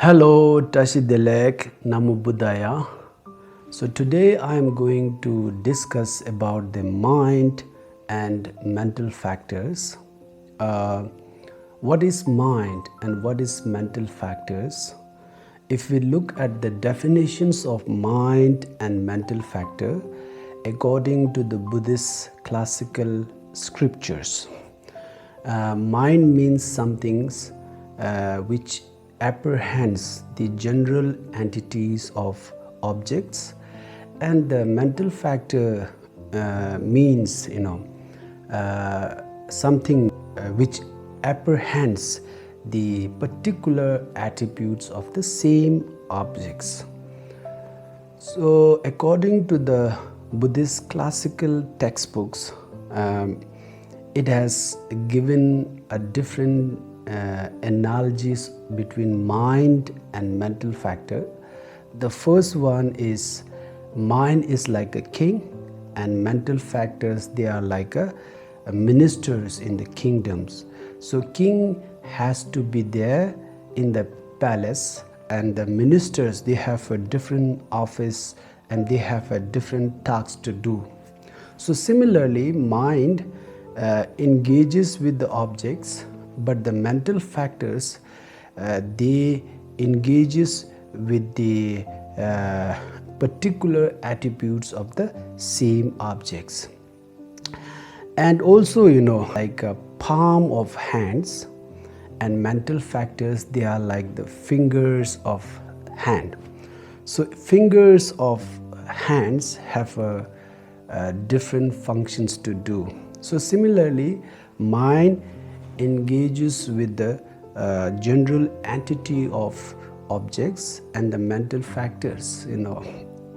Hello, Tashidelek, Namo Buddhaya. So today I am going to discuss about the mind and mental factors. What is mind and what is mental factors? If we look at the definitions of mind and mental factor according to the Buddhist classical scriptures, mind means something which apprehends the general entities of objects, and the mental factor means something which apprehends the particular attributes of the same objects. So according to the Buddhist classical textbooks, it has given a different analogies between mind and mental factor. The first one is mind is like a king, and mental factors, they are like a ministers in the kingdoms. So king has to be there in the palace, and the ministers, they have a different office and they have a different tasks to do. So similarly, mind engages with the objects, but the mental factors, they engages with the particular attributes of the same objects. And also, like a palm of hands, and mental factors, they are like the fingers of hand. So fingers of hands have different functions to do. So similarly, mind engages with the general entity of objects, and the mental factors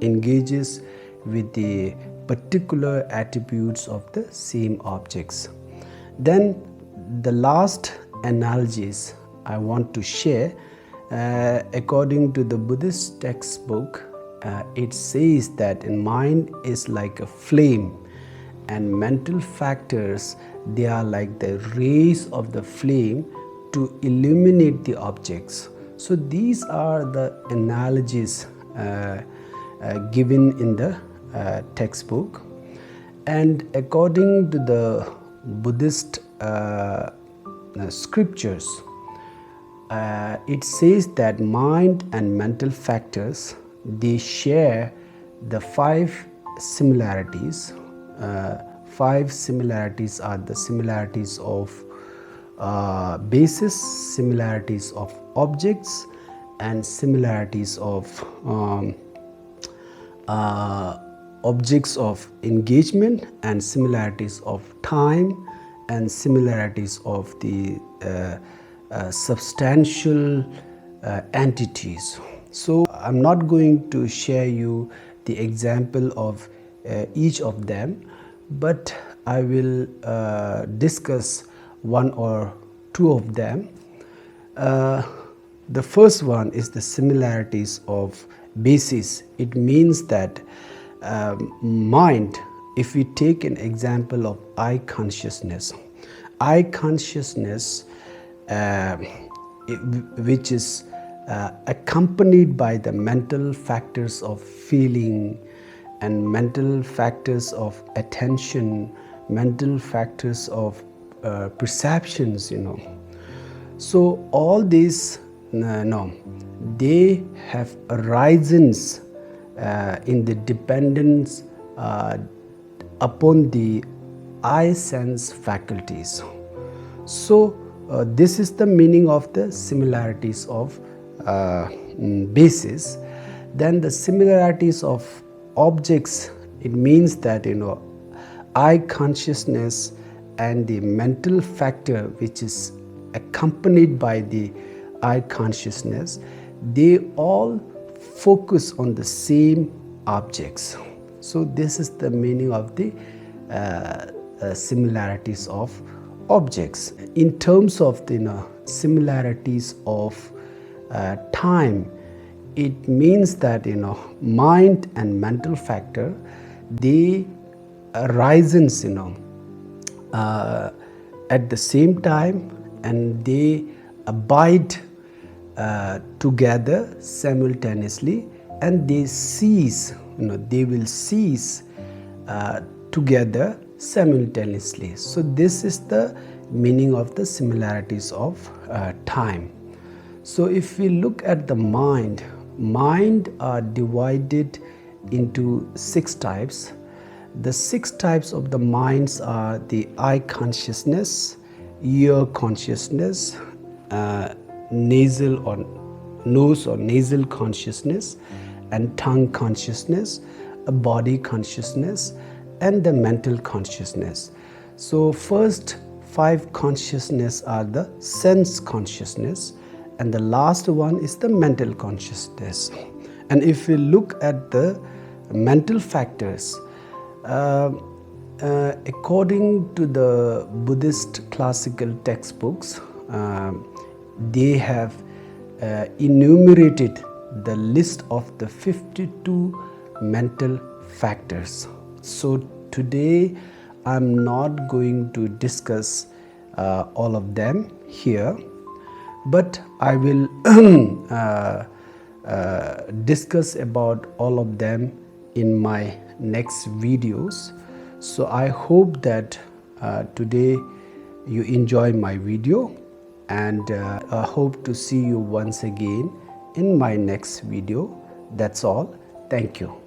engages with the particular attributes of the same objects. Then the last analogies I want to share, according to the Buddhist textbook, it says that mind is like a flame, and mental factors, they are like the rays of the flame to illuminate the objects. So these are the analogies given in the textbook. And according to the Buddhist scriptures, it says that mind and mental factors, they share the five similarities. Five similarities are the similarities of basis, similarities of objects, and similarities of objects of engagement, and similarities of time, and similarities of the substantial entities. So I'm not going to share you the example of each of them, but I will discuss one or two of them. The first one is the similarities of basis. It means that mind, if we take an example of eye consciousness, which is accompanied by the mental factors of feeling, and mental factors of attention, mental factors of perceptions, So all these, they have arisings in the dependence upon the eye sense faculties. So this is the meaning of the similarities of basis. Then the similarities of objects, it means that eye consciousness and the mental factor which is accompanied by the eye consciousness, they all focus on the same objects. So this is the meaning of the similarities of objects. In terms of the similarities of time, it means that mind and mental factor, they arises at the same time, and they abide together simultaneously, and they cease, they will cease together simultaneously. So this is the meaning of the similarities of time. So if we look at the mind are divided into 6 types. The 6 types of the minds are the eye consciousness, ear consciousness, nasal or nose or nasal consciousness, and tongue consciousness, a body consciousness, and the mental consciousness. So first 5 consciousness are the sense consciousness, and the last one is the mental consciousness. And if we look at the mental factors, according to the Buddhist classical textbooks, they have enumerated the list of the 52 mental factors. So today I'm not going to discuss all of them here, but I will discuss about all of them in my next videos. So I hope that today you enjoy my video, and I hope to see you once again in my next video. That's all. Thank you.